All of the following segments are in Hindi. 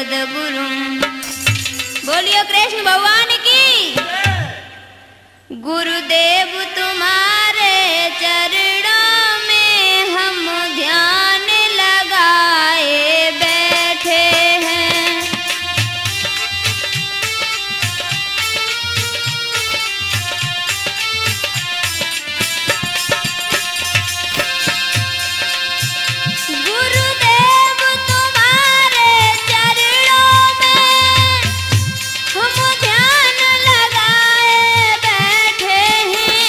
सद्गुरुं। बोलियो कृष्ण भगवान की। गुरुदेव तुम्हारे चरणों में हम ध्यान लगाए बैठे हैं। गुरुदेव तुम्हारे चरणों में हम ध्यान लगाए बैठे हैं।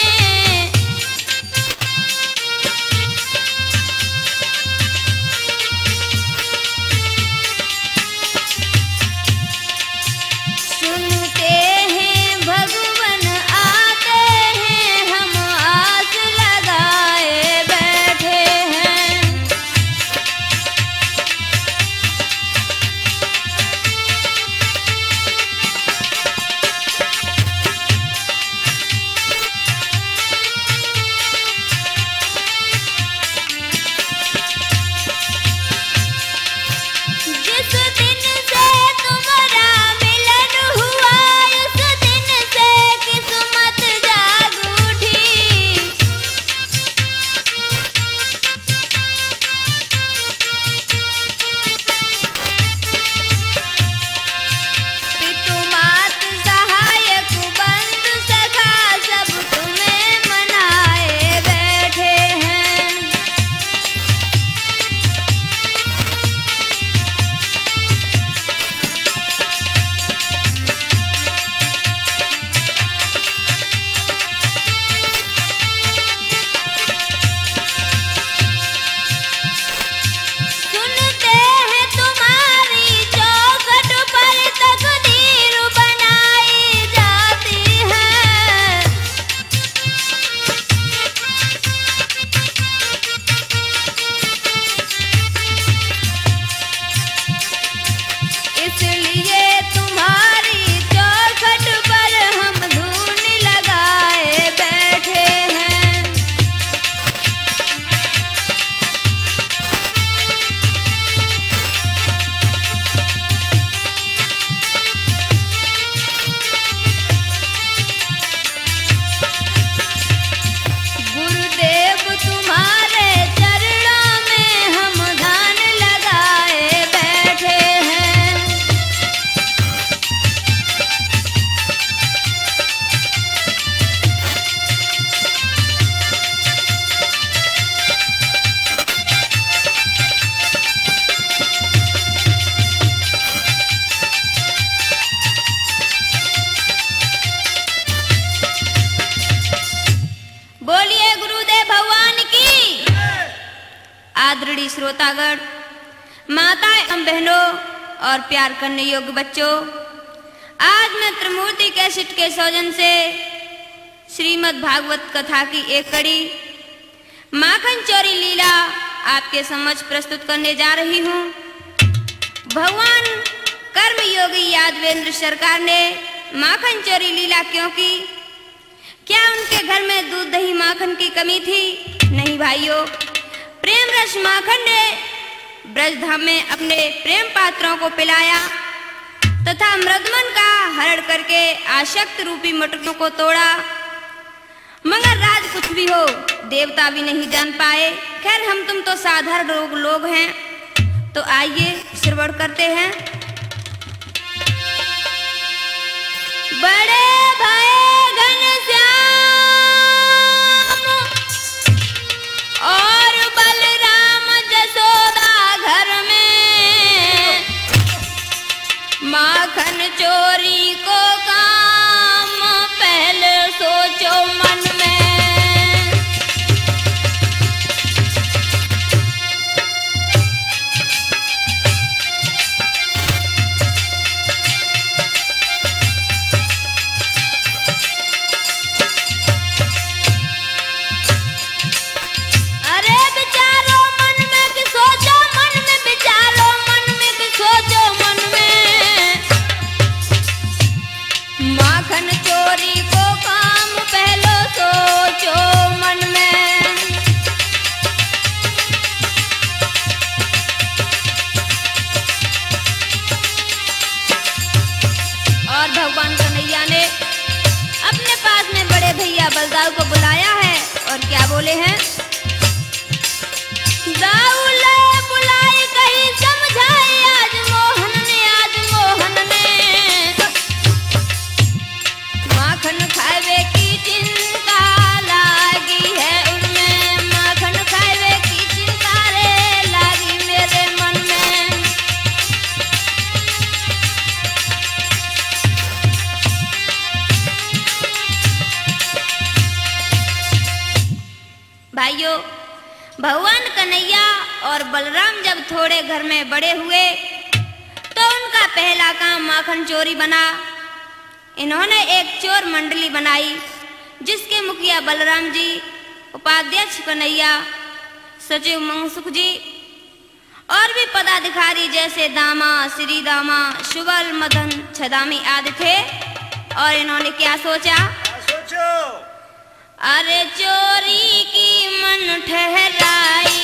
सुनते हैं भगवन आते हैं, हम आस लगाए बैठे हैं। जिस दिन से तुम्हारा मिलन हुआ, उस दिन से किस्मत जाग उठी। पितु मात सहायक बंधु सखा सब तुम्हें मनाए बैठे हैं। सुनते हैं तुम्हारी चौखट पर तकदीर बनाई जाती है। इसलिए तुम्हारी चौखट पर हम धून लगाए बैठे हैं। गुरुदेव तुम्हारे चरणों में हम ध्यान लगाए बैठे हैं। बोलिए गुरुदेव भगवान की। आदरणीय श्रोतागण, माताएं एवं बहनों और प्यार करने योग्य बच्चों, आज मैं त्रिमूर्ति कैसेट के सौजन से श्रीमद् भागवत कथा की एक कड़ी माखन चोरी लीला आपके समक्ष प्रस्तुत करने जा रही हूँ। भगवान कर्मयोगी यादवेंद्र सरकार ने माखन चोरी लीला क्यों की? क्या उनके घर में दूध दही माखन की कमी थी? नहीं भाइयों, प्रेम रस माखन ने ब्रजधाम में अपने प्रेम पात्रों को पिलाया तथा मृदमन का हरण करके आसक्त रूपी मटकों को तोड़ा। मगर राज कुछ भी हो, देवता भी नहीं जान पाए। खैर, हम तुम तो साधारण लोग हैं, तो आइए श्रवण करते हैं। बड़े भाई घनश्याम और बलराम जसोदा घर में माखन चोरी को काम पहले सोचो मन में। बोले हैं, दाऊले बुलाई कहीं समझाई आज मोहन ने माखन खावे की चिंता लागी है उनमें, माखन खावे की चिंता रे लागी मेरे मन में। भाइयों, भगवान कन्हैया और बलराम जब थोड़े घर में बड़े हुए तो उनका पहला काम माखन चोरी बना। इन्होंने एक चोर मंडली बनाई जिसके मुखिया बलराम जी, उपाध्यक्ष कन्हैया, सचिव मनसुख जी और भी पदाधिकारी जैसे दामा, श्री दामा, शुबल, मदन, छदामी आदि थे। और इन्होंने क्या सोचा? अरे चोरी की मन ठहराई,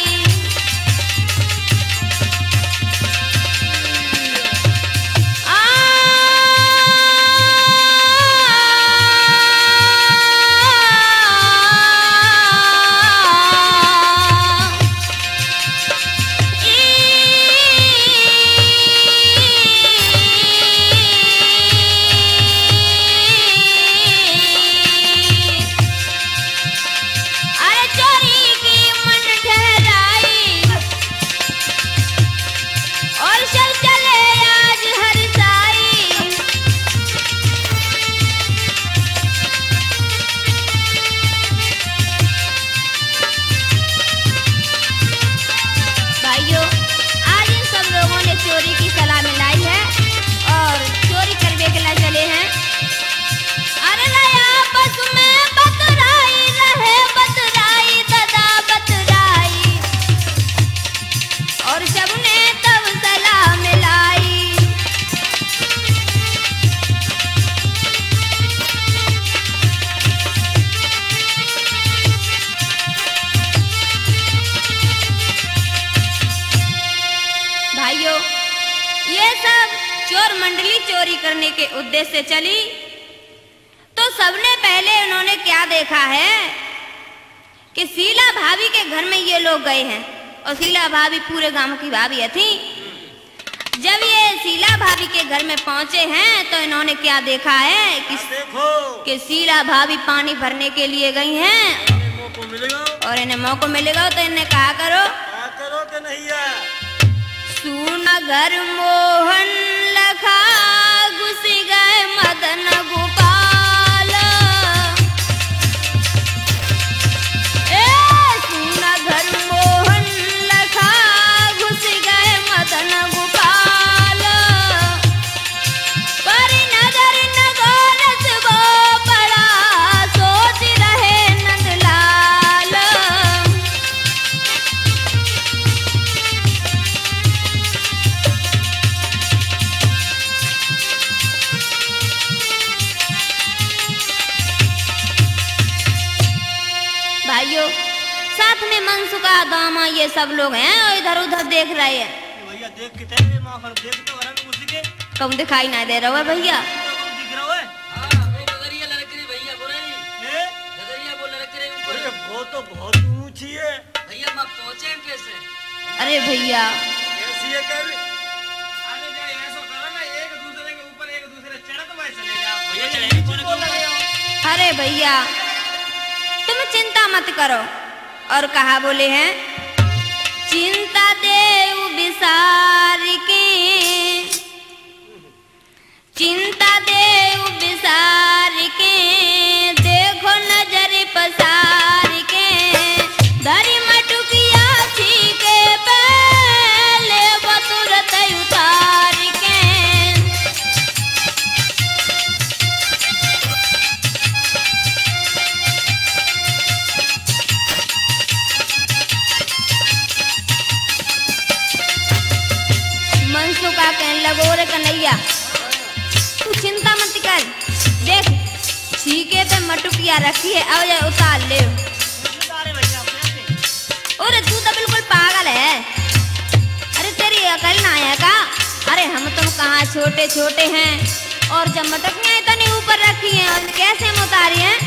चोर मंडली चोरी करने के उद्देश्य से चली तो सबने पहले उन्होंने क्या देखा है कि शीला भाभी के घर में ये लोग गए हैं और शीला भाभी पूरे गांव की भाभी थी। जब ये शीला भाभी के घर में पहुंचे हैं तो इन्होंने क्या देखा है कि शीला भाभी पानी भरने के लिए गई हैं और इन्हें मौका मिलेगा तो इन्हें कहा करो कि नहीं है सुना घर मोहन लखा घुस गए मदन गोपाल, सुना घर मोहन लखा घुस गए मदन गोपाल, पर नजर नगोरस वो बड़ा सोच रहे नंदलाल। भाइयों, साथ में मनसुखा, दामा ये सब लोग हैं और इधर उधर देख रहे हैं। भैया देख के तेरे माखन देख तो वरन उसी के कम दिखाई ना दे रहा है भैया। दिख रहा है। हां वो गगरिया लड़क रही भैया बोल रही है, गगरिया बोल लड़क रही ऊपर। अरे वो तो बहुत ऊंची है भैया। मैं पहुंचे कैसे? अरे भैया कैसी है कर आने जाए ऐसा करो ना, एक दूसरे के ऊपर एक दूसरे चढ़त में चले जाओ। भैया चढ़े कौन बोल रहे हो? अरे भैया तुम चिंता मत करो। और कहा बोले हैं चिंता देव विसार के, चिंता देव विसार के, देखो नजर पसार के, धरी मटुकिया छीके पहले वो तुरंत उतार के। मनसुखा कहने लगो रे कन्हैया तू चिंता मत कर, देख छीके पे मटुकिया रखी है, अब जाए उतार ले। अरे तू तो बिल्कुल पागल है, अरे तेरी अकल ना है का? अरे हम तुम कहाँ छोटे छोटे हैं और जब मटकियां इतनी ऊपर रखी हैं और कैसे हम उतारी हैं?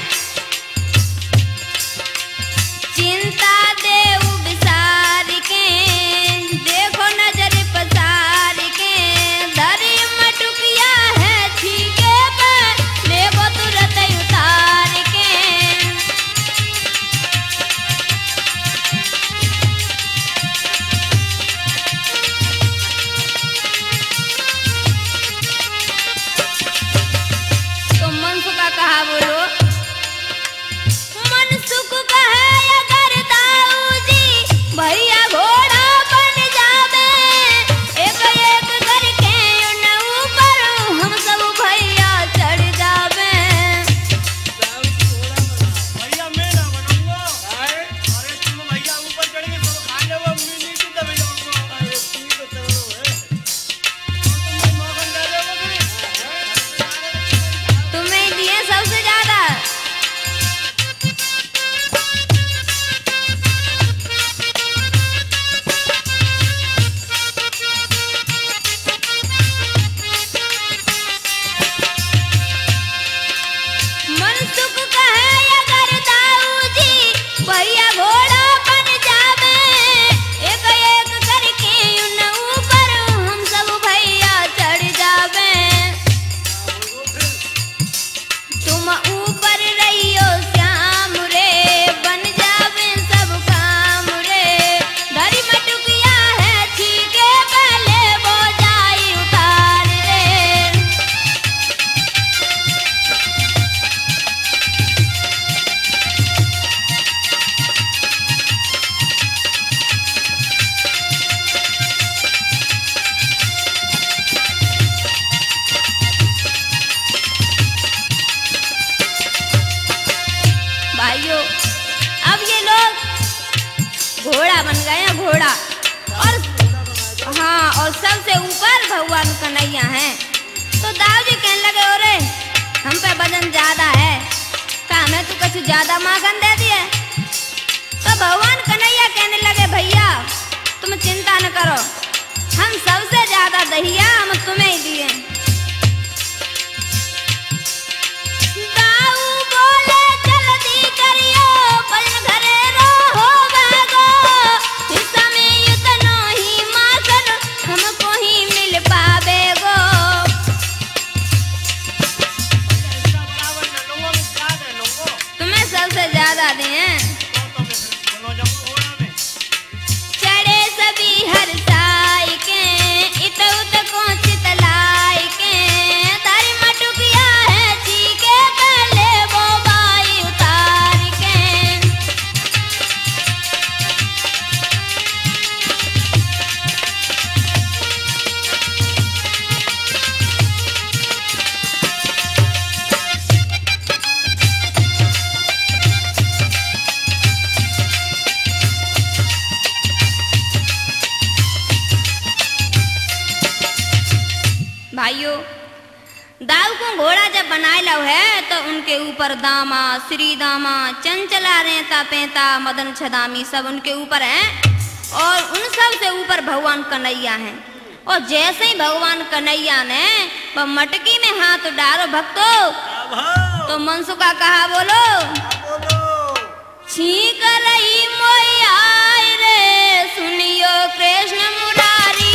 भगवान कन्हैया हैं। तो दाऊ जी कहने लगे ओरे हम पे वजन ज्यादा है, का हमें तू कुछ ज्यादा माखन दे दिए। तो भगवान कन्हैया कहने लगे भैया तुम चिंता न करो, हम सबसे ज्यादा दहिया हम तुम्हें ही दिए। दाऊ बोले जल्दी करियो वजन घरे रहो भागो, हिस्सा में इतना ही माखन हमको ही मिल पावेगो। ऐसा बराबर न लोगों में क्या है लोगों तुम्हें सबसे ज्यादा दिए। तो मैं दोनों जब घोड़ा में चढ़े सभी हर साई के इत उत को चितलाई के, तारी मटुकिया है चीके पहले वो बाई उतार के। भाइयों दाऊ को घोड़ा जब बनाए लो है तो उनके ऊपर दामा श्री दामा चंचला रेता पेता मदन छदामी सब उनके ऊपर हैं, और उन सब से ऊपर भगवान कन्हैया हैं। और जैसे ही भगवान कन्हैया ने वह मटकी में हाथ डालो भक्तों तो मनसुका कहा बोलो छींक रही मोया रे सुनियो कृष्ण मुरारी।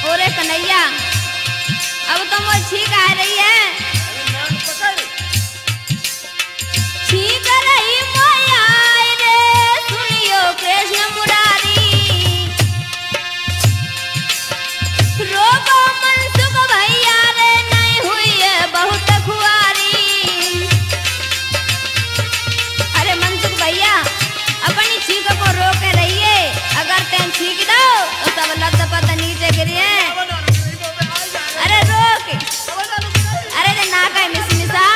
ओरे कन्हैया अब तुम वो छींक आ रही है, छींक रही मोया रे सुनियो कृष्ण मुरारी। रोको मनसुख भैया रे नहीं हुई है बहुत खुआरी। अरे मनसुख भैया अपनी छींक को रोके रहिए, अगर तें छींक दो तो सब लत पत नीचे गिरिए। अरे रोक, अरे रे ना कहे मिसमिसा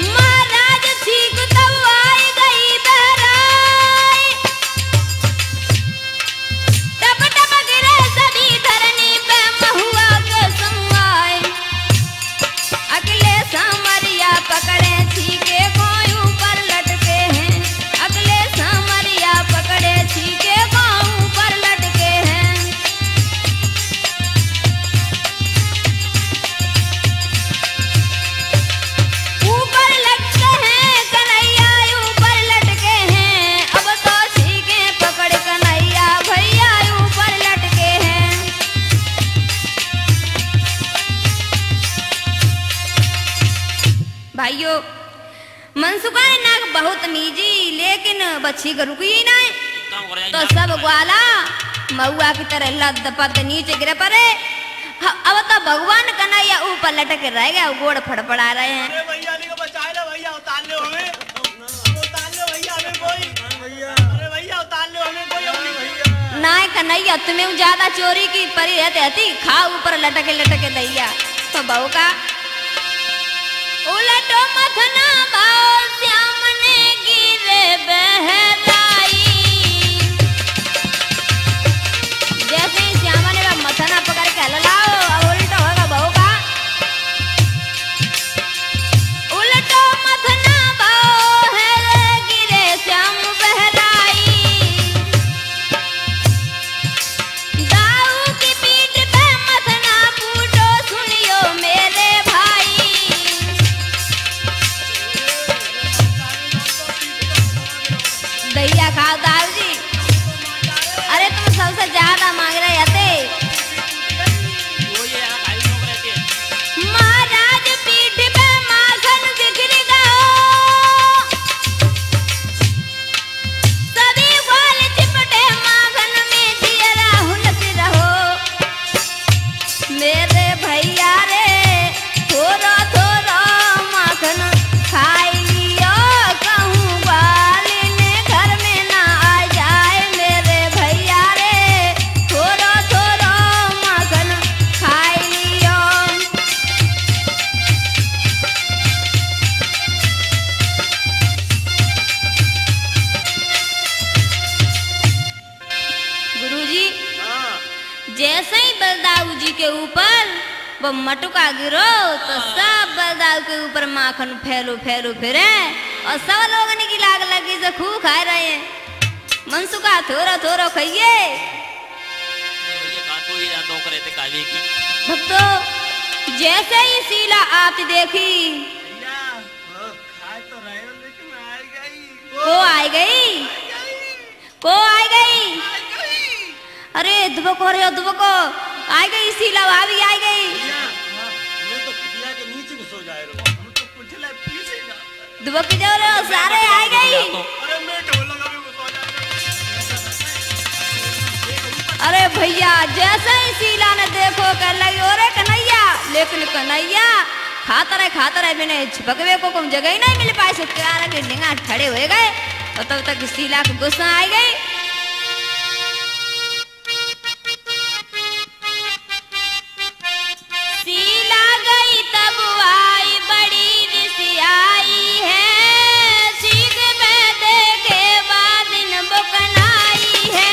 महाराज छींक तब आई गई बहराई, टप टप गिरे सभी धरनी पे महुआ के संग अगले सामरिया पकड़े छीके कोई ऊपर लटके हैं, अगले सामरिया पकड़े छीके कोई ऊपर लटके हैं। ऊपर लटके हैं कन्हैया ऊपर लटके हैं, अब तो छीके पकड़ कन्हैया भैया ऊपर लटके हैं। भाइयों मनसुका ने नाक बहुत मीजी लेकिन बच्ची को रुकी ही नहीं, तो सब ग्वाला महुआ की तरह लद पद नीचे गिरे पड़े। अब तो भगवान कन्हैया ऊपर लटके रह गया, गोड़ फड़फड़ा रहे हैं। अरे भैया ने को बचाए लो भैया, उतार लो हमें, उतार लो भैया हमें कोई, अरे भैया उतार लो हमें कोई अपनी भैया। ना कन्हैया तुम्हें ज्यादा चोरी की परी रहती खा ऊपर लटके लटके दैया। तो बहू का उलटो मथना भाव श्याम ने गिरे बहराई। जैसे ही श्याम ने वह मथना पकड़ के लाओ अब उल्टा होगा बहू का। उलटो मथना भाव है गिरे श्याम बहराई। दाऊ की पीठ पे मथना फूटो सुनियो मेरे भाई। जैसे ही बलदाऊ जी के ऊपर वो मटुका गिरो तो सब बलदाऊ के ऊपर माखन फैलो फैलो फिरे और सब लोग की लाग लगी से खूब खा रहे हैं। मनसुखा थोड़ा थोड़ा खाइए। भक्तों जैसे ही शीला आती देखी भैया वो खाए तो रहे हो लेकिन को आई गई को आई गई। अरे दुबको रे दुबको आई गई शीला भाभी आई गई। मैं तो खटिया के नीचे में सो जाए रहो हम तो पुछला पीछे जा दुबक जाओ रे सारे आई गई। अरे मैं ढोलक अभी सो जाए। अरे भैया जैसे ही शीला ने देखो कह लगी अरे कन्हैया लेकिन कन्हैया खाता रहे मैंने छिपकवे को कम जगह ही नहीं मिल पाई से क्या डिंगा खड़े हो गए और तब तक शीला को गुस्सा आई गई। शीला गई तब आई बड़ी रिसियाई है सीख में देखे बाद दिन बुकनाई है।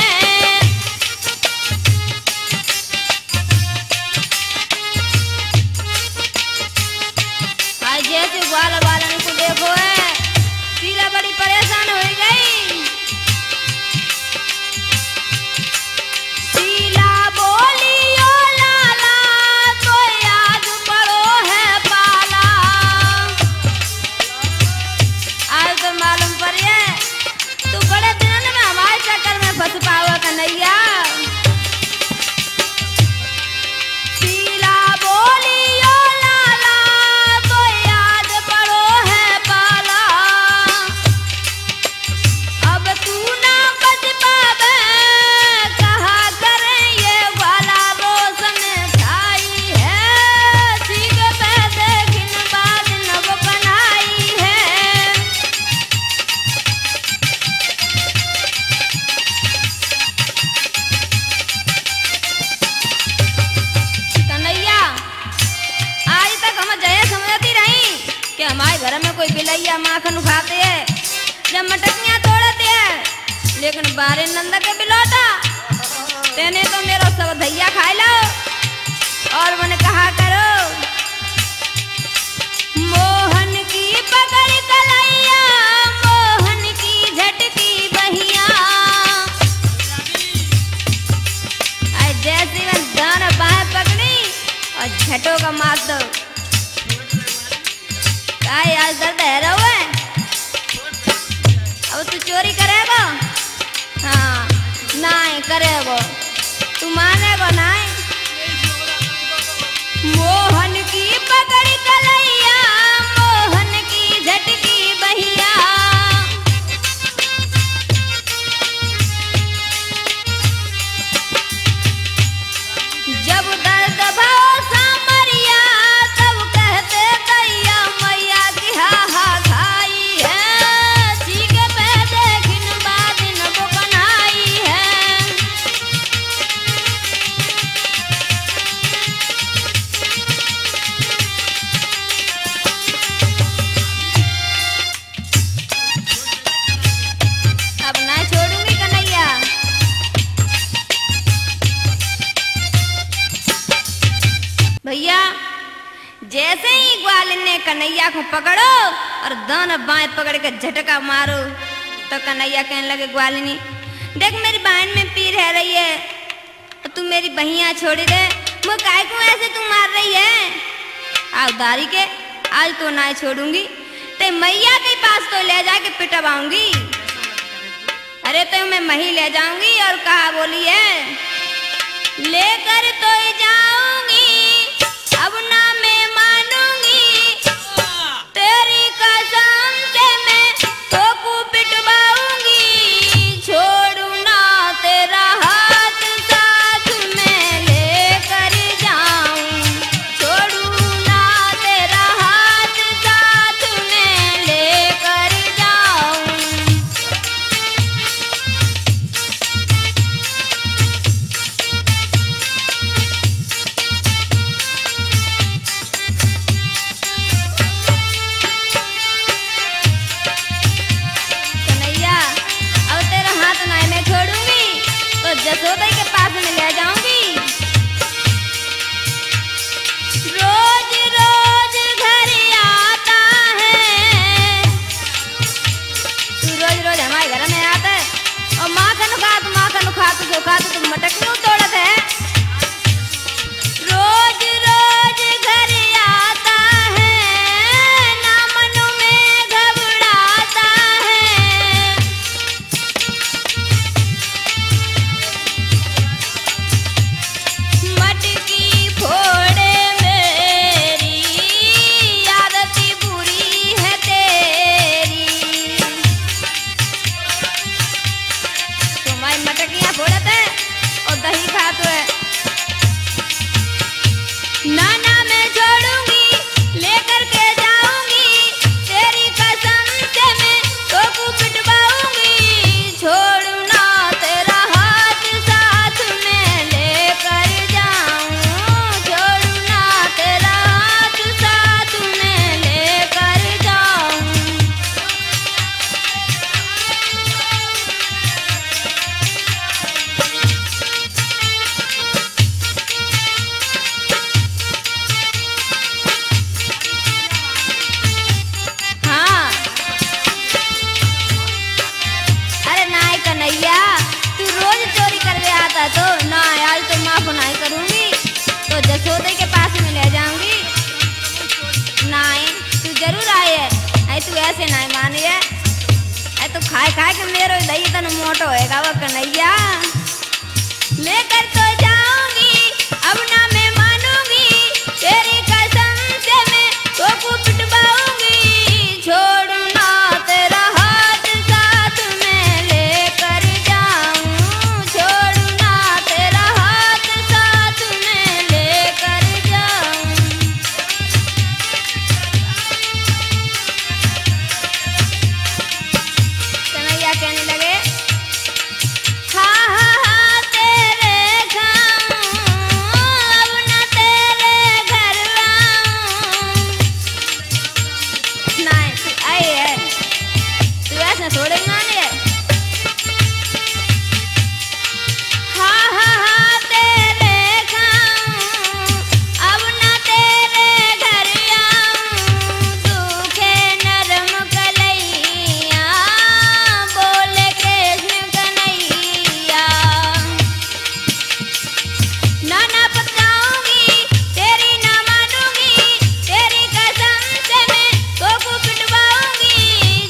आज जैसे ग्वाल वालन को देखो है शीला बड़ी परेशान हो गई। शीला बोली ओ लाला तो याद पड़ो है पाला। आज तो मालूम पड़े तू बड़े दिन में हमारे चक्कर में फंस पाओ कन्हैया। शीला बोली ओ लाला तो याद पड़ो है पाला। अब तू ना बच पावे कहा करें ये वाला रोशन छाई है सीख पे देखिन बाद नब बनाई है। कन्हैया आज तक हम जय समझती रही कि हमारे घर में कोई बिलैया माखन खाते है जब मटकियां तोड़ते हैं लेकिन बारे नंद के बिलौटा तेने तो मेरा सब धैया खाए लो और मैंने कहा करो मोहन की पकड़ कलैया मोहन की झटकी बहिया। आज जैसी मैं दाना बाहें पकड़ी और झटो का मार दो काय आज दर्द है रहो है। अब तू चोरी करेगा हाँ नहीं करेगा तू मानेगा नहीं। मोहन की पकड़ कलैया मोहन की झटकी बहिया। जब दर्द भाव सामरिया तब कहते दैया मैया की हा हा खाई है सीख पे देखिन बाद न बुकनाई है। अब ना छोड़ूंगी कन्हैया। भैया जैसे ही ग्वालिन ने कन्हैया को पकड़ो और दोनों बाएं पकड़ के झटका मारो तो कन्हैया कहने लगे ग्वालिनी देख मेरी बहन में पीर है रही है तो तू मेरी बहिया छोड़ी दे वो काय को ऐसे तू मार रही है। आओ दारी के आज तो ना छोड़ूंगी ते मैया के पास तो ले जाके पिटवाऊंगी। अरे तो मैं मही ले जाऊंगी और कहा बोली है लेकर तो जाऊंगी अब ना मैं मानूंगी तेरी कसम से मैं तो को पिटवाऊंगी। छोड़ू ना तेरा हाथ साथ में लेकर जाऊं छोड़ू ना तेरा हाथ साथ में लेकर जाऊं। कहा कि मेरो दही तन मोटो है वो कन्हैया लेकर तो जाऊंगी अब ना मैं मानूंगी तेरी कसम से मैं तो को पिटवाऊंगी छोड़ू ना तेरा हाथ साथ में लेकर जाऊं छोड़ू ना तेरा हाथ साथ में लेकर जाऊं कन्हैया कहने लगे हाँ हाँ हाँ तेरे खाऊं अब न तेरे घर आऊं नहीं तू आई है तू ऐसे छोड़ेगी ना नहीं है हाँ हाँ हाँ तेरे खाऊं अब न तेरे घर आऊं सूखे नरम कलैया बोले कृष्ण कन्हैया ना ना पछताऊंगी तेरी ना मानूंगी तेरी कसम से मैं तो को पिटवाऊंगी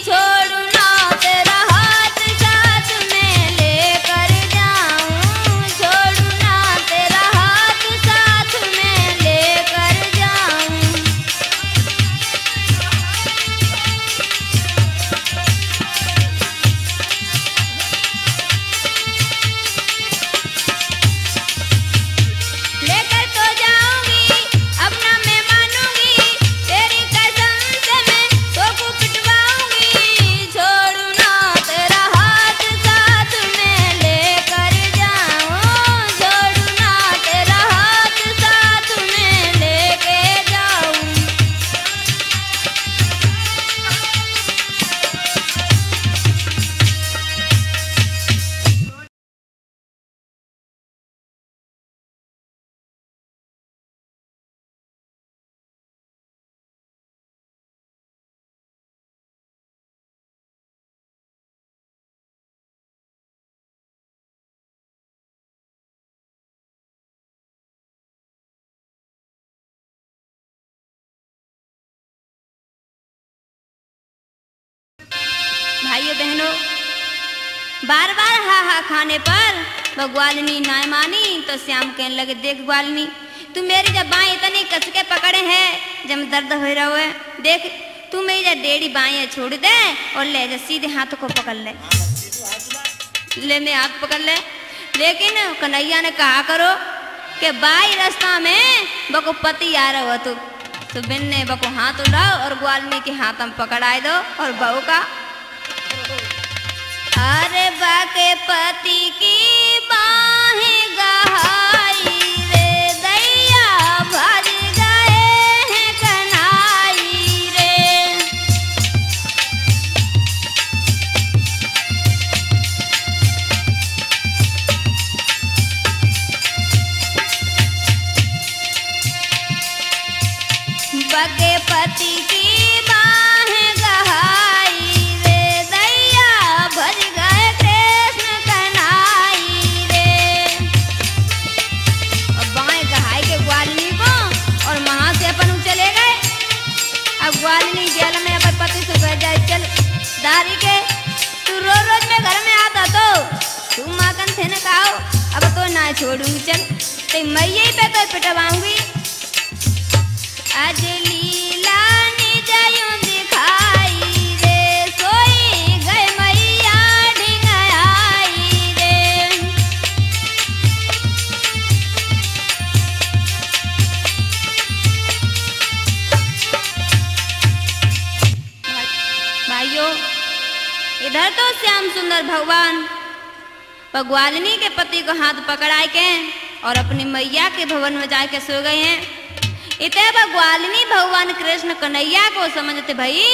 छोड़ू ना तेरा हाथ साथ में लेकर जाऊं छोड़ू ना तेरा हाथ साथ में लेकर जाऊं लेकर तो जाऊंगी अब ना मैं मानूंगी तेरी कसम से मैं तो को पिटवाऊंगी छोड़ू ना तेरा हाथ साथ में लेकर जाऊं छोड़ू ना तेरा हाथ साथ में लेके जाऊं भाइयों बहनों बार बार हा हा खाने पर वह ग्वालिनी ना मानी तो श्याम कहने लगे देख ग्वालिनी तू मेरी जब बाएं इतनी कस के पकड़े है जब दर्द हो रहा है देख तू मेरी जब डेढ़ी बाएं छोड़ दे और ले जा सीधे हाथ को पकड़ ले मैं हाथ पकड़ ले लेकिन कन्हैया ने कहा करो कि बाई रास्ता में बको पति आ रहा हो तो बिन ने बको हाथ उड़ाओ और ग्वालिनी के हाथ में पकड़ाए दो और बहू का अरे बाके पति की बाहें गहाई रे दैया भज गए हैं कन्हाई रे बाके पति की बाहें गहाई रे दैया भज गए कृष्ण कन्हाई रे और बाएं गहाई के ग्वालिनी को और वहां से अपन चले गए अब ग्वालिनी जेल में अपन पति से कह जाए चल दारी के तू रोज रोज में घर में आता तो तू माकन थे न कहो अब तो ना छोड़ूंगी चल ते मैये पे तो पिटवाऊंगी आज लीला निजयों दिखाई रे सोई गए मैया ढिंगाई रे भाइयों इधर तो श्याम सुंदर भगवान ग्वालिनी के पति को हाथ पकड़ाए के और अपनी मैया के भवन में जाके सो गए हैं इतने ग्वालिनी भगवान कृष्ण कन्हैया को समझते भाई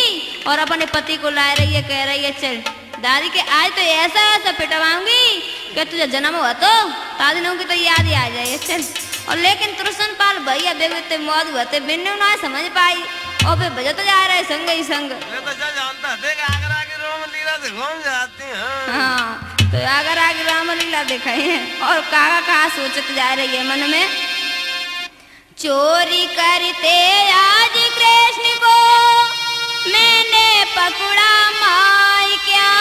और अपने पति को ला रही है कह रही है चल दादी के आज तो ऐसा ऐसा पिटवाऊंगी कि तुझे जन्म हुआ तो तादिनों की तो याद ही आ जाए चल और लेकिन तुरसन पाल भैया बेगते मौत हुए बिन्ने ना समझ पाई और फिर बजत जा रहे संग ही संग मैं तो जानता थे कि आगरा की रामलीला से घूम जाती हैं हाँ तो अगर आगे रामलीला दिखाई है और काका कहा सोचते जा रही है मन में चोरी करते आज कृष्ण को मैंने पकड़ा माई क्या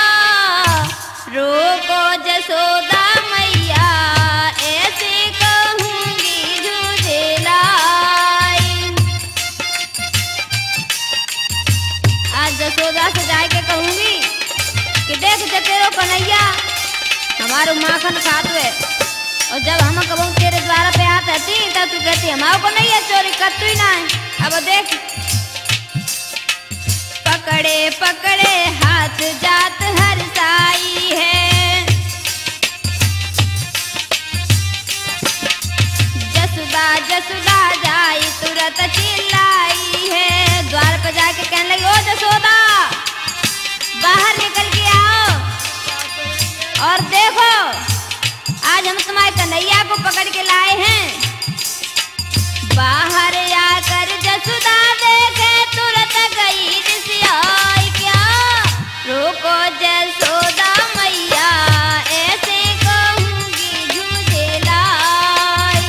हमारो माखन खात हुए। और जब हम कबू तेरे द्वारा पे आते थी तब तू कहती हमारे को नहीं है चोरी करतू ही ना है। अब देख पकड़े पकड़े हाथ जात हर साई है, जसुदा जसुदा जाई तुरंत चिल्लाई है। द्वार पर जाके कहने लगी ओ जसोदा बाहर निकल के आओ और देखो आज हम तुम्हारे कन्हैया को पकड़ के लाए हैं। बाहर आकर जसुदा देखे तुरंत गई रिसियाई क्या, रोको जसोदा मैया ऐसे कहूंगी झूठे लाई।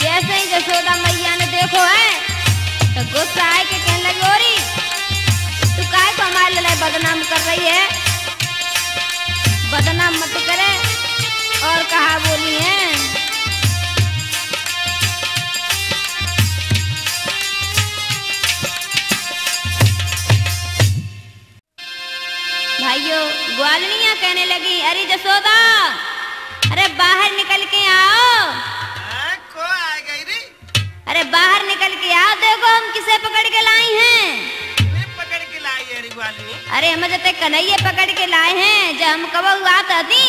जैसे ही जसोदा मैया ने देखो है तो गुस्सा आए के कहने लगी ओरी तू काहे को हमारे लिए बदनाम कर रही है, बदनाम मत करे। और कहा बोली है भाइयों ग्वालनियां कहने लगी अरे जसोदा अरे बाहर निकल के आओ, को आ गई रे? अरे बाहर निकल के आओ देखो हम किसे पकड़ के लाई हैं। मैं पकड़ के लाई है रे ग्वालिनी। अरे हम जते कन्हैया पकड़ के लाए हैं। जब हम कब आत थी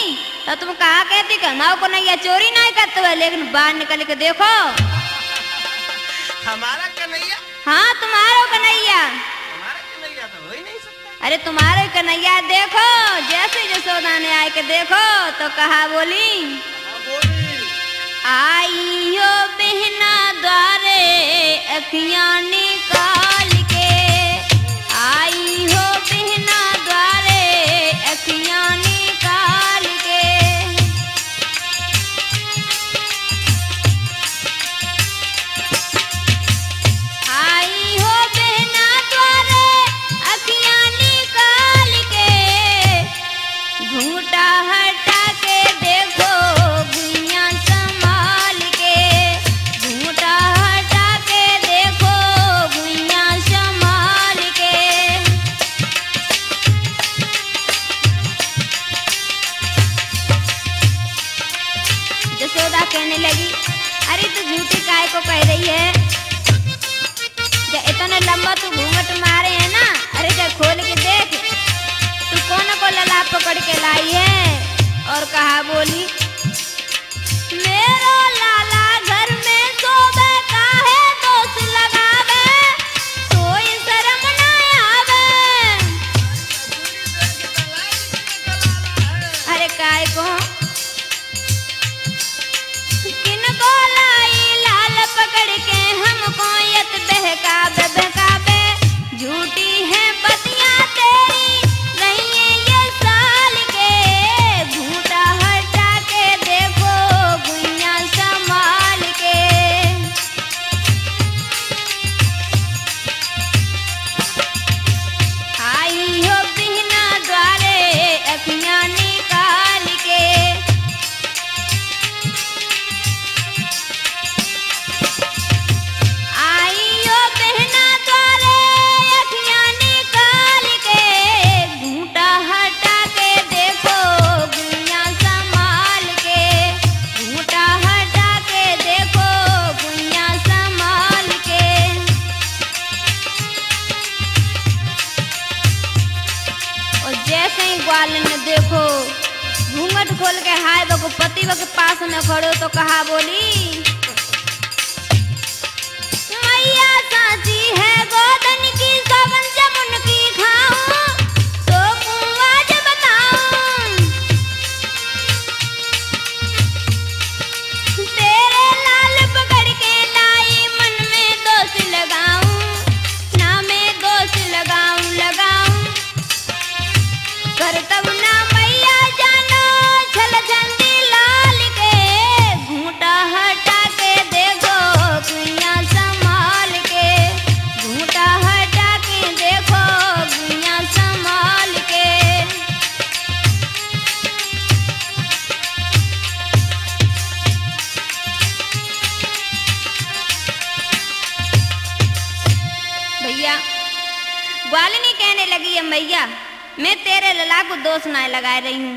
तो तुम कहा कहती कि हमारे को नहीं चोरी नहीं करते हुए, लेकिन बाहर निकल के देखो हमारा कन्हैया। हाँ तुम्हारा कन्हैया, हमारा कन्हैया तो हो ही नहीं सकता। अरे तुम्हारे कन्हैया देखो। जैसे जसोदा ने आए के देखो तो कहा बोली आई हो बहना द्वारे अखियां निकाल के, आई हो बहना द्वारे अखियां निकाल के। आई हो बहना द्वारे अखियां निकाल के, घूंघटा हटा के देखो गुइयां संभाल के, घूंघटा हटा के देखो गुइयां संभाल के। जसोदा कहने लगी अरे तू झूठी काय को कह रही है, जब इतने लंबा तू घूंघट मारे है ना, अरे जब खोल के देख तू कौन को लला पकड़ के लाई है। और कहा बोली मेरो लाला घर में सोबे काहे दोष लगावे, कोई शर्म ना आवे। अरे काय को किनको लाई लाल पकड़ के हमको यत बहकावे बहकावे, झूठी है बतियां तेरी रही है ये साल के, घूंघटा हटा के देखो गुइयां संभाल के। आई हो बिहना द्वारे अखियां निकाल के, आई हो बहना द्वारे अखियां निकाल के, घूंघटा हटा के देखो गुइयां संभाल के, घूंघटा हटा के देखो गुइयां संभाल के। और जैसे ही ग्वालन ने देखो घूंघट खोल के हाय बको पति के पास में खड़ो तो कहा बोली मैया साची है गोदन की सबन जमुन की खाऊं तो कुआज बताऊं, तेरे लाल पकड़ के लाई मन में दोष लगाऊं, ना मैं दोष लगाऊं लगाऊं, कर तब ना मैया जानो छल झंडी लाल के, घूंघटा हटा भैया ग्वालिनी कहने लगी है मैया मैं तेरे लला को दोष ना लगा रही हूँ।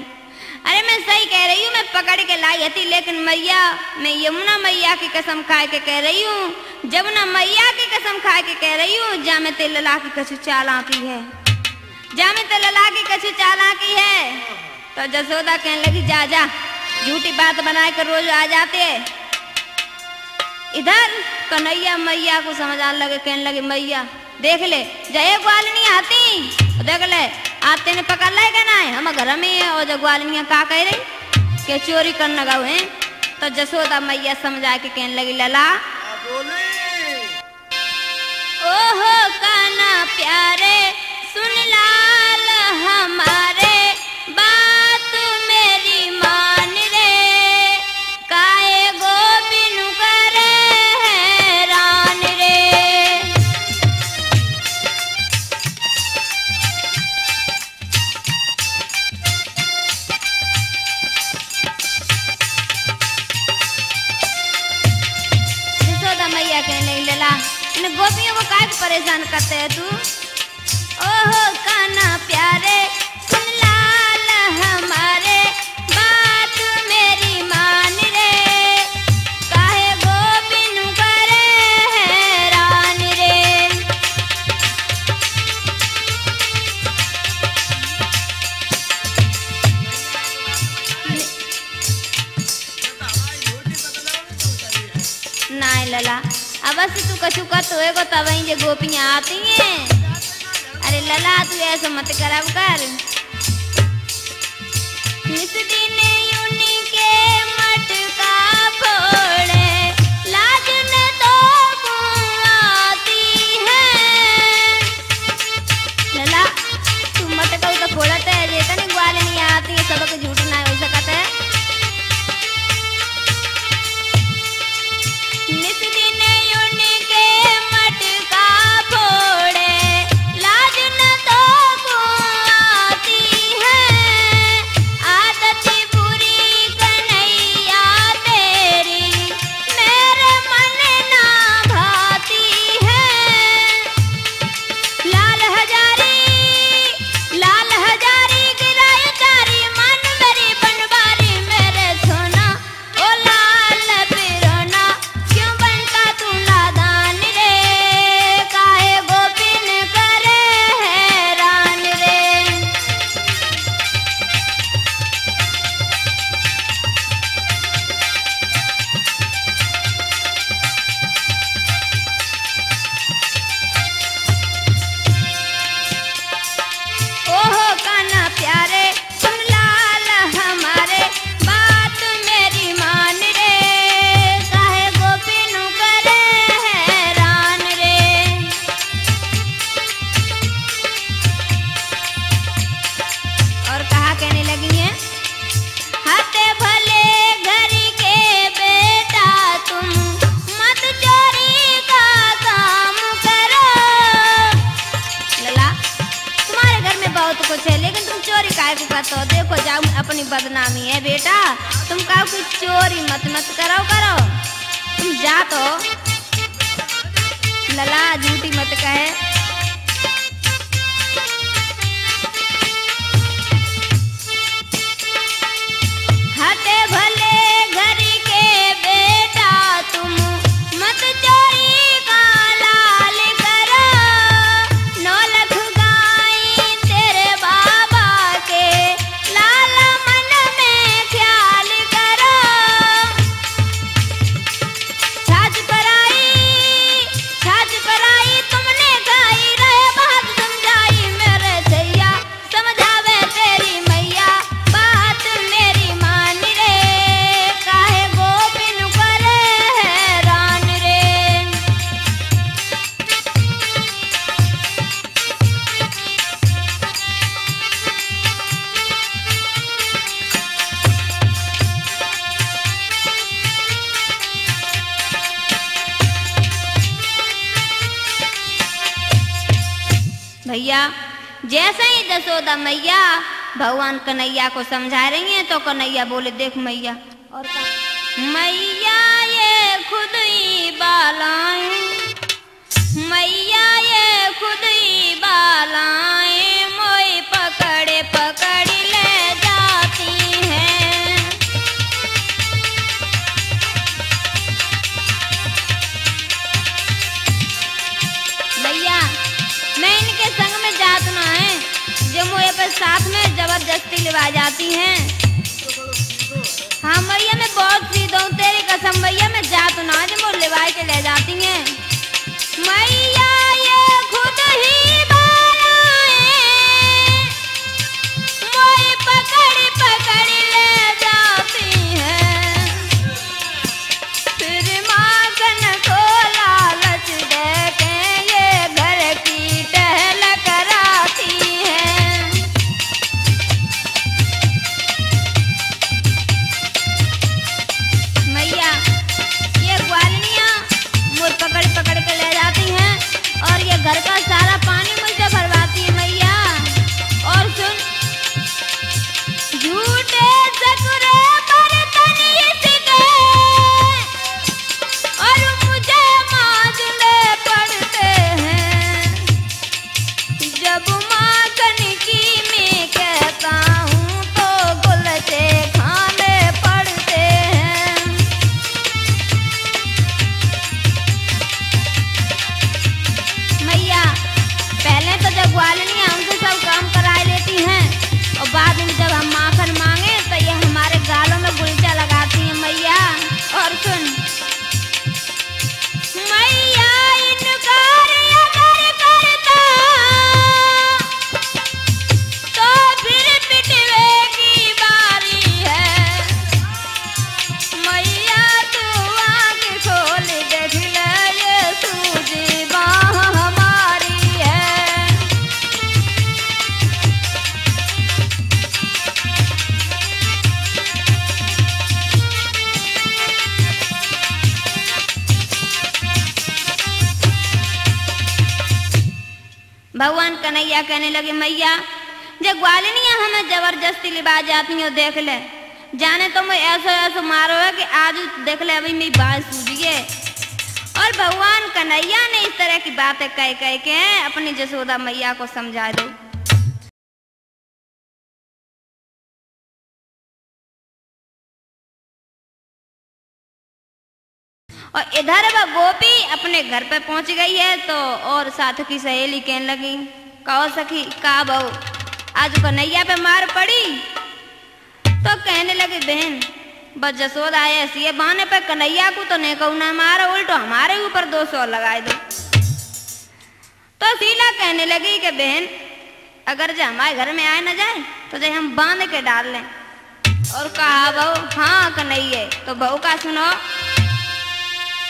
अरे मैं सही कह रही हूँ, मैं पकड़ के लाई थी, लेकिन मैया मैं यमुना मैया की कसम खा के कह रही हूँ, जमुना मैया की कसम खा के कह रही हूँ, जा में तेरे लला की कछु चालाकी है, जा में तेरे लला की कछु चालाकी है। तो जसोदा कहने लगी जा जा, झूठी बात बना कर रोज आ जाते। इधर कन्हैया मैया को समझ आने लगे, कहने लगे मैया देख ले जय ग्वालिनी आती, देख ले आते ने पकड़ ले कहना है हम घर में है, और जो ग्वालिनियाँ का कह रही के चोरी करने गए हैं। तो जसोदा मैया समझा के कहने लगी लला ओहो काना प्यारे सुन लाल हमारे बात मेरी मान रे, काहे गोपिन करे हैरान रे। जसोदा मैया कहने लगी लला इन गोपियों को काहे परेशान करते है तू। ओहो काना प्यारे सुन लाल हमारे बात मेरी मान रे, काहे गोपिन करे हैरान रे। नाय लला अवश्य तू कछु कत होएगो तब जे गोपियाँ आती हैं। अरे लला तू ऐसा मत करब कर, निस दिन यूनी के मटका फोड़े लाज न तो आती है। लला तू मटका तो फोड़त है, जे तने ग्वालिनी आती है सबक झूठ ना हो सकत है। निस दिन यूनी के मटका फोड़े लाज न तो आती है, आदत बुरी कन्हैया तेरी मेरे मन ना भाती है। लाल हजारी गिराए तारी मन मेरी बनवारी मेरे सोना, ओ लाल बिरोना क्यों बनता तू नादान रे, काहे गोपिन करे हैरान रे। ओहो काना प्यारे सुन लाल हमारे बात मेरी मान रे, काहे गोपिन करे हैरान रे। और कहा कहने लगी है हाथे भले घर के बेटा तुम मत चोरी का काम करो। लला तुम्हारे घर में बहुत कुछ है, लेकिन तुम चोरी काहे को करते हो। देखो जाओ अपनी बदनामी है बेटा, तुम कहो कि चोरी मत करो तुम जा तो। लला झूठी मत कहे। हाथे भले घर के बेटा तुम मत चोरी का लाल करो, 9 लाख गाय तेरे बाबा के लाल मन में ख्याल करो। छाछ पराई तुमने गाई रहे बात समझाई मेरे सैया, समझावे तेरी मैया बात मेरी मान रे, काहे गोपिन करे हैरान रे। भैया जैसे ही जसोदा मैया भगवान कन्हैया को समझा रही हैं, तो कन्हैया बोले देख मैया, और कहा मैया ये खुद ही बालाएं, मैया ये मोए पर साथ में जबरदस्ती लिवा जाती हैं। हाँ मैया मैं बहुत सीधा हूँ, तेरी कसम मैया मैं जा तो ना जो मोर लिवाए के ले जाती हैं। मैया ये खुद ही मोए पकड़ पकड़ ले जाती हैं, फिर माखन को लालच दे के ये घर की टहल कराती हैं। मैया ये ग्वालनियाँ मोर पकड़ पकड़ के ले जाती हैं और ये घर का सारा पानी मुझसे भरवाती है मैया। और सुन झूठे ससुरे बर्तन इसके और मुझे मांजने पड़ते हैं, जब माखन की मैं कहता हूँ तो गुलचे खाने पड़ते हैं। मैया पहले तो जब ग्वालनियाँ हमसे सब काम कराए लेती हैं और बाद में जब हम माखन मांगे तो ये हमारे गालों में गुलचा लगाती हैं मैया। और सुन मैया इनकार अगर करता तो फिर पिटवे की बारी है। मैया तू आँख खोल देख ले ये सूजी बाह हमारी है। भगवान कन्हैया कहने लगे मैया जब ग्वालनियाँ हमें जबरदस्ती लिबा जाती हैं देख ले, जाने तो मैं ऐसा ऐसा मारो है कि आज देख ले अभी मेरी बात सूझिए। और भगवान कन्हैया ने इस तरह की बातें कह कह के अपनी जसोदा मैया को समझा दो। और इधर वह गोपी अपने घर पे पहुंच गई है तो और साथ की सहेली कहने लगी कहो सखी का बहू आज कन्हैया पे मार पड़ी। तो कहने लगी बहन बस जसोदा ऐसी है बहाने पे कन्हैया को तो नहीं कहूँ ना मारो, उल्टो हमारे ऊपर 200 लगाए दो। तो शीला कहने लगी कि बहन अगर जो हमारे घर में आए ना जाए तो जो हम बांध के डाल लें। और कहा बहू हाँ कन्हैया। तो बहू का सुनो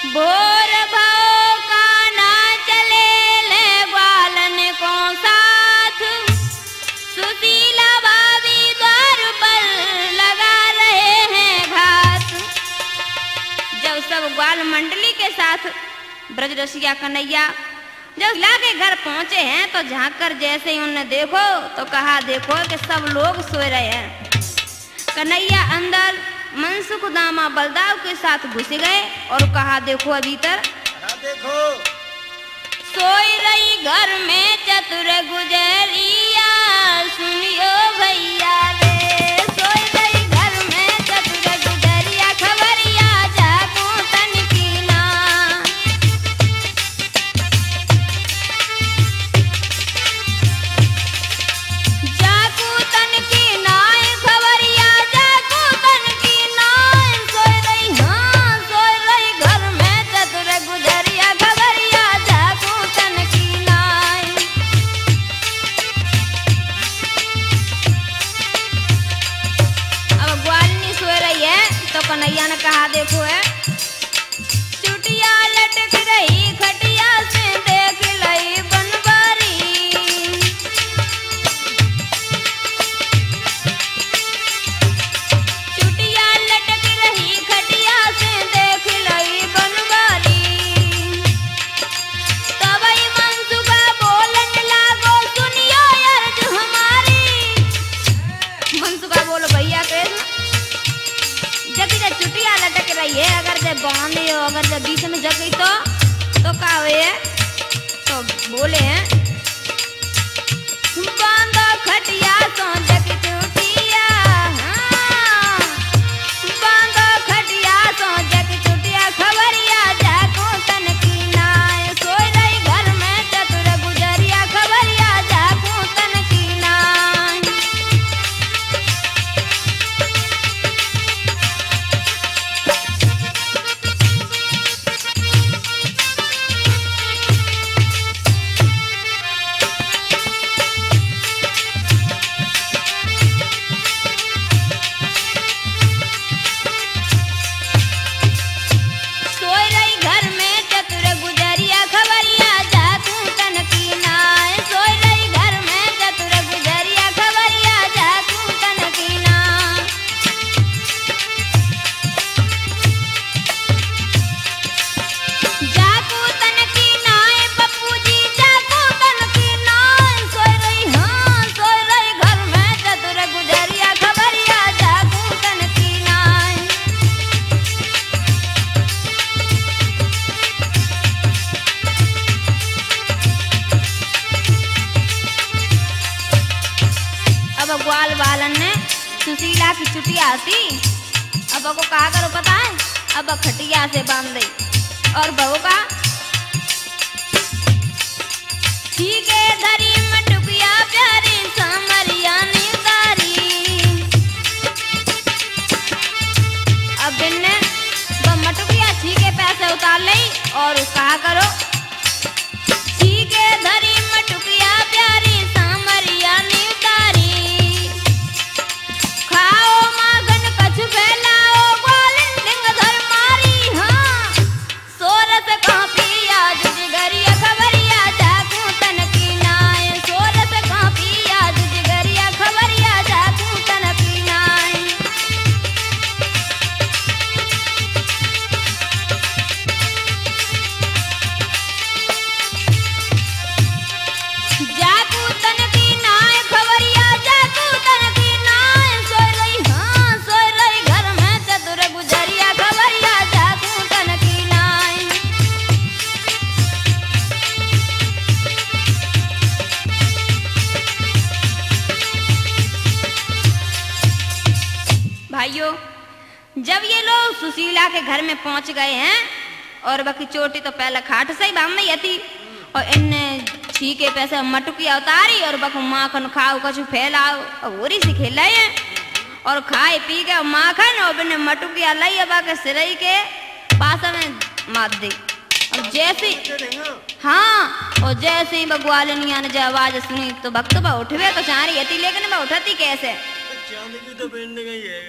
भोर भाव का ना चले ले ग्वालन को साथ, सुशीला भाभी द्वार पर लगा रहे हैं घात। जब सब ग्वाल मंडली के साथ ब्रज रसिया कन्हैया जब ला के घर पहुंचे हैं तो झांक कर जैसे ही उन्हें देखो तो कहा देखो कि सब लोग सोए रहे हैं। कन्हैया अंदर मनसुख दामा बलदाव के साथ घुस गए और कहा देखो अभी तक देखो सोई रही घर में चतुर गुजरिया, सुनियो भैया रे सोई रही घर में चतुर गुजरिया, खबरिया जागो तन की ना। जागो तन की नाय खबरिया जागो तन की नाय, सोई रही हाँ सोई रही घर में चतुर गुजरिया, खबरिया जागो तन की नाय। अब ग्वालनी सोए रही है तो कन्हैया ने कहा देखो है चुटिया लटक रही खटिया से देख लई बनवारी। चुटिया लटक रही खटिया से देख लई बनवारी। तबई मनसुबा बोलन लागो सुनियो अर्ज हमारी। मनसुबा बोलो भैया के जब चुटिया लटक रही है अगर जब बांधे हो अगर जब बीच में जग गई तो का हुए तो बोले हैं बांधो खटिया सो जग चुटिया, हाँ बांधो खटिया सो जग चुटिया, खबरिया जागो तन की नाय, सोई रही घर में चतुर गुजरिया, खबरिया जागो तन की नाय। ग्वाल वालन ने सुशीला की चुटिया सी। अब को कहा करो पता है, अब खटिया से बांध दे और बहू का ठीक है धरी मटुकिया प्यारी सामरिया ने उतारी। अब इनने मटुकिया ठीक है पैसे उतार ले और कहा करो ठीक है धरी मटुकिया प्यारी सामरिया ने उतारी। खाओ मागन कछु फैलाओ ग्वालन डिंग धर मारी। हाँ सोरस कापिया जुजगरिया खबरिया जागू तन की नाय। सोरस कापिया जुजगरिया खबरिया जागू तन की नाय। जागू तन की नाय खबरिया जागू तन की नाय। सोय रही हाँ सोय रही घर में चतुर गुजरिया खबरिया जागू तन की नाय। भाइयों जब ये लोग सुशीला के घर में पहुंच गए हैं और बाकी चोटी तो पहले खाट से ही बांध नहीं थी और इनने छीके पैसे मटुकिया उतारी और बक माखन खाओ कछु फैलाओ और होरी से खेल रहे हैं और खाए पी के माखन और बिन मटुकिया लाई अब के सिरई के पास में मार दी। और जैसे हाँ और जैसे ही बगवालनिया ने जब आवाज सुनी तो भक्त बा उठवे तो चाह रही थी लेकिन वह उठती कैसे,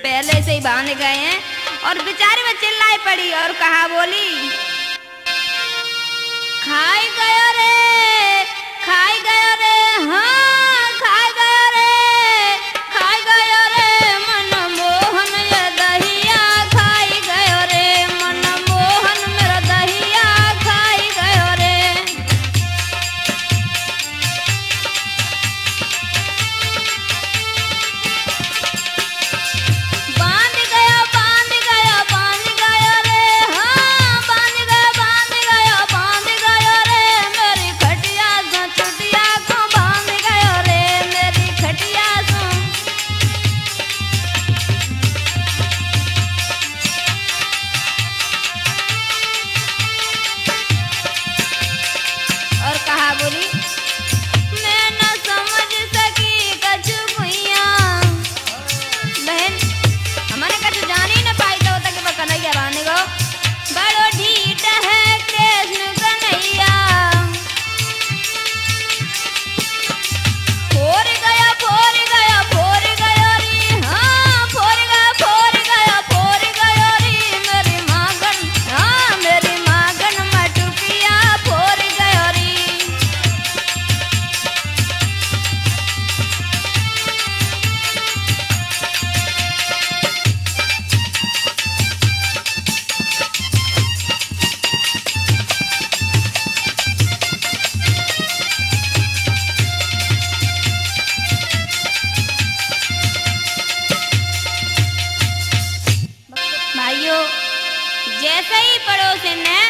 पहले से ही बांध गए हैं। और बेचारी में चिल्लाई पड़ी और कहा बोली खाई गयो रे खाई गयो रे हाँ खाई गयो रे मन मोहन ये दहिया खाई गयो रे मन मोहन मेरा दहिया खाई गयो रे। बांध गयो रे हाँ बांध गयो रे मेरी खटिया सो चुटिया को बांध गयो रे मेरी खटिया सो। और कहा बोली मैं न समझ सकी कछु भैया बहन हमारे कछु जान ही न पाई तो तक वो कन्हैया बांधे गो बड़ो ढीठ है कृष्ण कन्हैया। फोर गया री हाँ फोर गया री मेरी मागन हाँ मेरी मागन मटुकिया फोर गया री। भाइयों जैसे ही पड़ोसन ने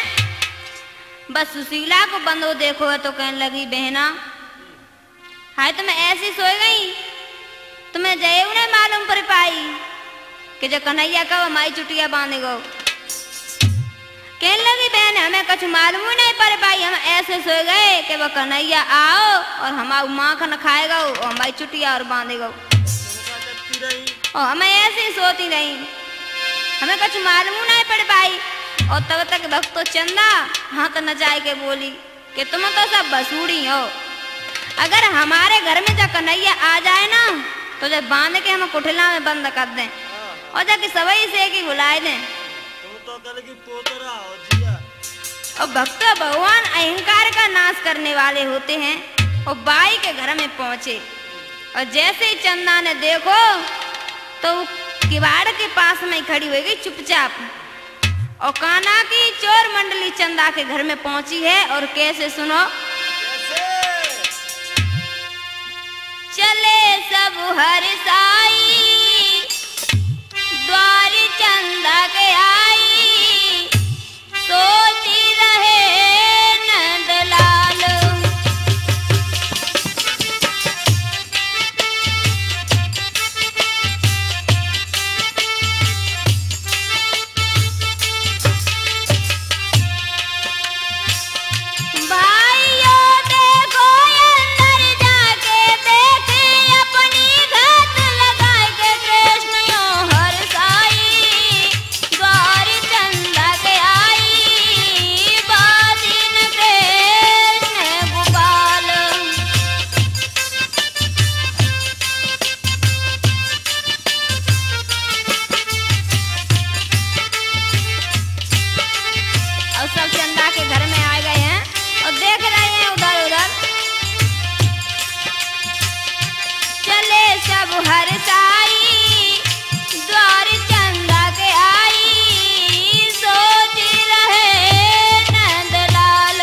बस सुशीला को बंदो देखो तो कहने लगी बहना हाय तुम्हें ऐसी सोई गई तुम्हें जय उन्हें मालूम पर पाई कि जो कन्हैया का हमारी चुटिया बांधे गो। कहने लगी बहन हमें कुछ मालूम ही नहीं पड़ पाई हम ऐसे सोए गए कि वो कन्हैया आओ और हमारा माखन खाएगा और हमारी चुटिया और बांधेगा और हमें ऐसे ही सोती रही हमें कुछ मालूम नहीं पड़ पाई। और तब तक भक्त तो चंदा हाथ नचाए के बोली कि तुम तो सब बसूड़ी हो, अगर हमारे घर में जब कन्हैया आ जाए ना तो जब बांध के हम कुठला में बंद कर दें और जाके सवई से की बुलाए दें। और भक्त भगवान अहंकार का नाश करने वाले होते हैं। और बाई के घर में पहुंचे और जैसे ही चंदा ने देखो तो किवाड़ के पास में खड़ी हो गई चुपचाप। और कान्हा की चोर मंडली चंदा के घर में पहुंची है और कैसे सुनो, चले सब हर साई द्वार चंदा के आई, सोती रहे नंदलाल। हर साई द्वार चंदा के आई सोच रहे नंदलाल।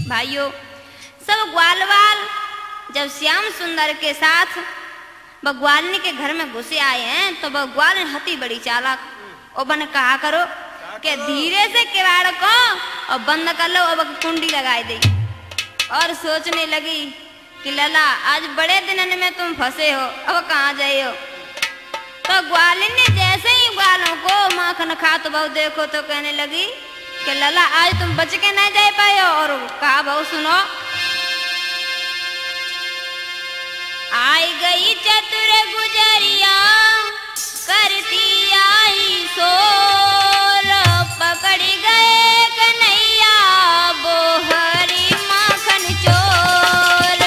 भाइयों, सब ग्वालवाल जब श्याम सुंदर के साथ ग्वालिनी के घर में घुसे आए हैं तो वह ग्वालिनी हती बड़ी चालाक और बन कहा करो कि धीरे से किवाड़ को और बंद कर लो और कुंडी लगाई दी और सोचने लगी कि लला आज बड़े दिन में तुम फंसे हो, अब कहाँ जाए हो। तो ग्वालिनी जैसे ही ग्वालों को माखन खा तो बहु देखो तो कहने लगी कि लला आज तुम बच के नहीं जा पाए हो। और कहा बहु सुनो, आई गई चतुर गुजरिया करती आई सोर पकड़ी गए कन्हैया बोहरी माखन चोर।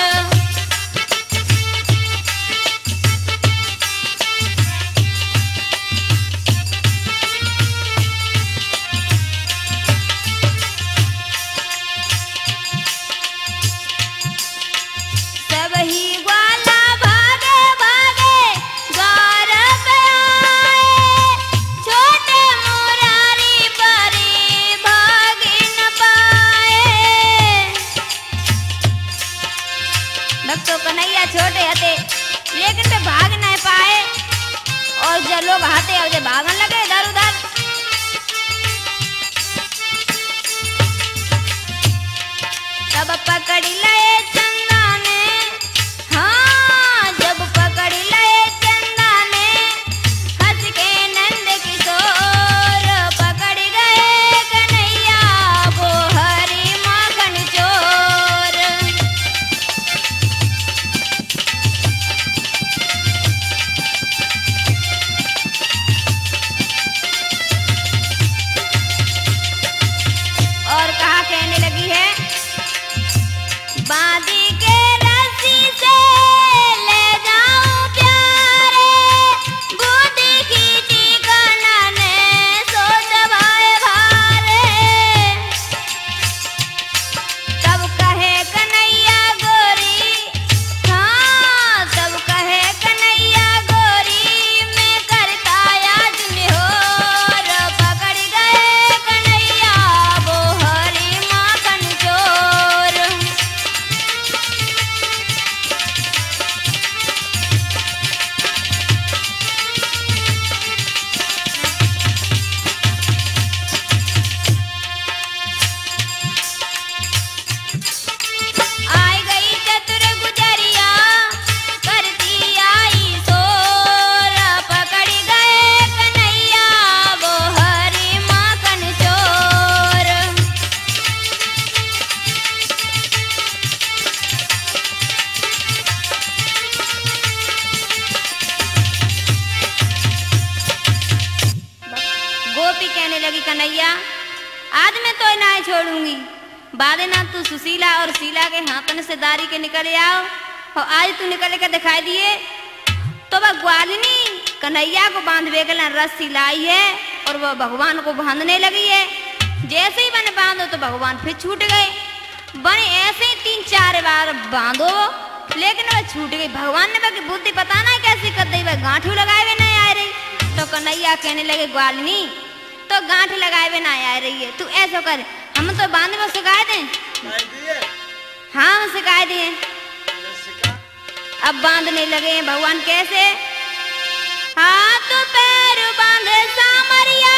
सब ही कन्हैया छोटे हते लेकिन वे भाग नहीं पाए और जब लोग हाथे और भागने लगे इधर उधर। तब पकड़ी लए चंदा ने, हाँ जब पकड़ी लए चंदा ने हंस के नंद किशोर पकड़ी गए कन्हैया बोहरी माखन चोर। और कहा कहने लगी है, बांधी के रस्सी से ले जाऊं प्यारे बूंदी खींची कनने सो दबाए भारे। तब कहे कन्हैया गोरी, हाँ तब कहे कन्हैया गोरी मैं करता आज निहोर पकड़ गए कन्हैया बोहरी माखन चोर। आई गई चतुर गुजरिया करती आई सोर पकड़ी गए कन्हैया बोहरी माखन चोर। गोपी कहने लगी कन्हैया आज मैं तो नहीं छोड़ूंगी, बाद ना तू सुशीला और शीला के हाथन से दारी के निकल आओ और आज तू निकल के दिखाई दिए। तो वह ग्वालिनी कन्हैया को बांधने के लिए रस्सी लाई है और वह भगवान को बांधने लगी है। जैसे ही बने बांधो तो भगवान फिर छूट गए। बने ऐसे ही 3-4 बार बांधो लेकिन वह छूट गई। भगवान ने बाकी बुद्धि पता ना कैसी कर दी, वह गांठू लगाए हुए नहीं आ रही। तो कन्हैया कहने लगे ग्वालिनी तो गांठ लगाए हुए नहीं आ रही है, तू ऐसा कर हम तो बांधने में सिखाए दें। हाँ हम सिखाए दिए। अब बांधने लगे भगवान कैसे, हाथ पैर बांधे सामरिया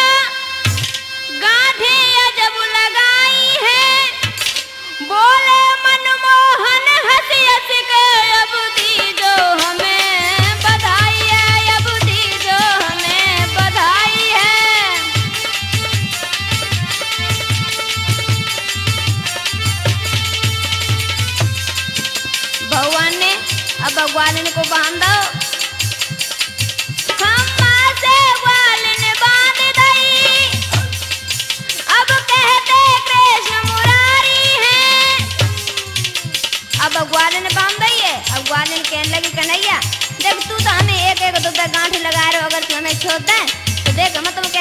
गांठे जब लगाई है बोले मनमोहन हंस हंस के अब दीजो हमें बधाई है, अब दीजो हमें बधाई है। भगवान ने अब ग्वालिन को बांध दो, खम्मा से ग्वालिन बांध दई। अब कहते कृष्ण मुरारी हैं, अब ग्वालिन बांध दई है। अब ग्वालिन कहने लगी कन्हैया देख तू तो हमें एक एक दो गांठ लगा रहे हो, अगर तू हमें छोड़ दे तो देख मैं तुम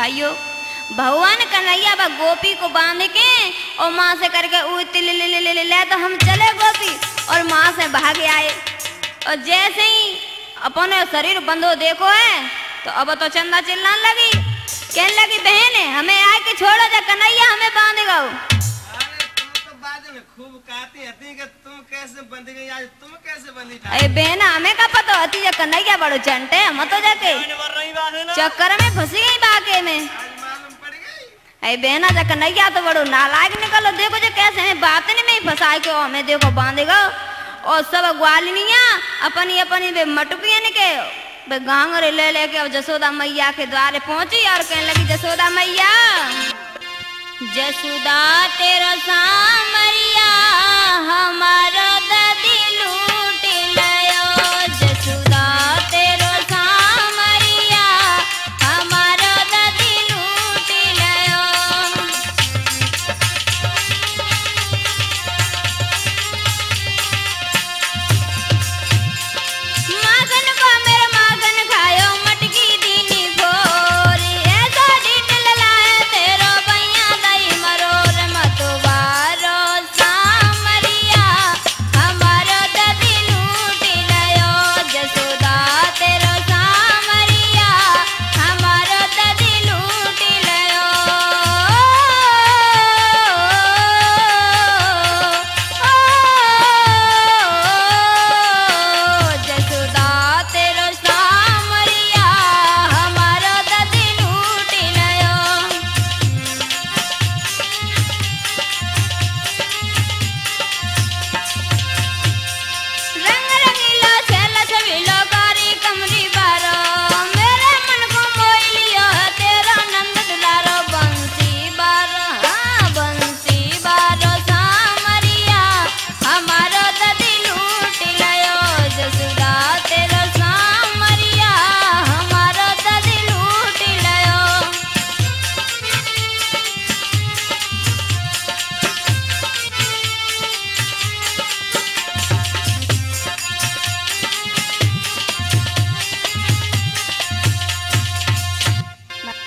भाइयों, भगवान कन्हैया बा गोपी को बांध के और माँ से करके ले तो हम चले गोपी और माँ से भागे आए। और जैसे ही अपने शरीर बंधो देखो है तो अब तो चंदा चिल्लाने लगी, कहने लगी बहन हमें आए के छोड़ो जा, कन्हैया हमें बांध गो। अरे तुम तो बाद में खूब कहती हती कि तुम कैसे बंध गई, आज तुम कैसे बंधी था? अरे बहन हमें का पता होती है कन्हैया बड़ो चंटे, हम तो जाके चक्कर में फंसी गई बाके में। आज मालूम पड़ गई। अरे बहना जा कन्हैया तो बड़ो नालायक निकलो, देखो जो कैसे है बात में ही फंसा के हमें देखो बांधेगा। और सब ग्वालिनियां अपनी अपनी बे मटुकियन के बे गांगरे ले लेके अब जसोदा मैया के द्वारे पहुंची और कहने लगी जसोदा मैया, जसोदा तेरा सामरिया हमारा ददी लूट लयो, जसोदा तेरा सामरिया हमारा ददी लूट लयो। माखन को मेरा माखन खायो मटकी दीनी भोरी, ऐसा डिटल लाए तेरो भैया दई मरोर मतवारो सामरिया हमारो ददी लूट लयो, जसोदा तेरो सामरिया हमारो ददी लूट लयो। जसोदा तेरो सामरिया हमारो ददी लूट लयो। रंग रंगीला छैला छबीला कारी कमरी बारो, मेरे मन को मोह लियो है तेरा नंद दुलारो, बंसी बारो हाँ बंसी बारो सामरिया हमारो ददी लूट लयो, जसोदा तेरो सामरिया हमारो ददी लूट लयो।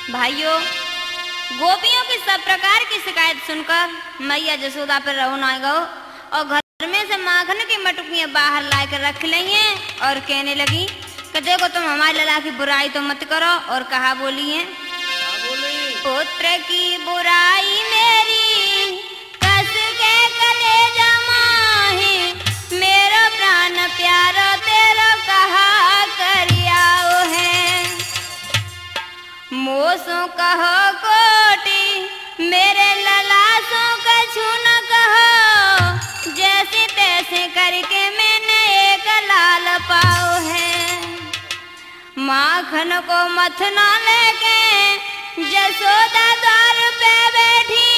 भाइयों, गोपियों की सब प्रकार की शिकायत सुनकर मैया जसोदा पर रौना गो और घर में से माखन की मटकियां बाहर लाकर रख ली हैं और कहने लगी कि देखो तुम हमारे लला की बुराई तो मत करो। और कहा बोली है, पुत्र की बुराई मेरी कस के कलेजा माही, मेरो प्राण प्यारो तेरो कहा करियाओ है, मोसों कहो कोटी मेरे ललासों का छूना कहो, जैसे तैसे करके मैंने एक लाल पाओ है, माखन को मथना लेके जसोदा द्वार पे बैठी,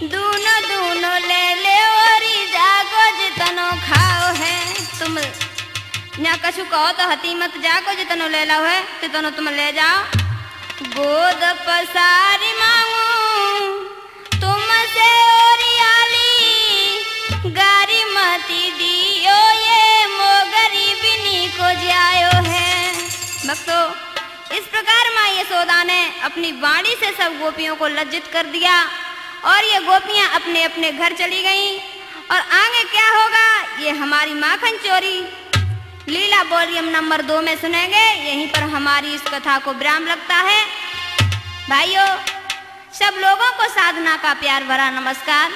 दूनो दूनो ले ले और जागो जितनो खाओ है। तुम यहाँ कछु कहो तो हती मत, जागो जितनो ले लाओ है तितनो तुम ले जाओ। गोद पसारी मांगू तुमसे ओरियाली, गारी मती दियो ये मो गरीबिनी को जायो है। भक्तों, इस प्रकार माँ यशोदा ने अपनी वाणी से सब गोपियों को लज्जित कर दिया और ये गोपियां अपने अपने घर चली गईं। और आगे क्या होगा ये हमारी माखन चोरी लीला वॉल्यूम नंबर 2 में सुनेंगे। यहीं पर हमारी इस कथा को विराम लगता है। भाइयों, सब लोगों को साधना का प्यार भरा नमस्कार।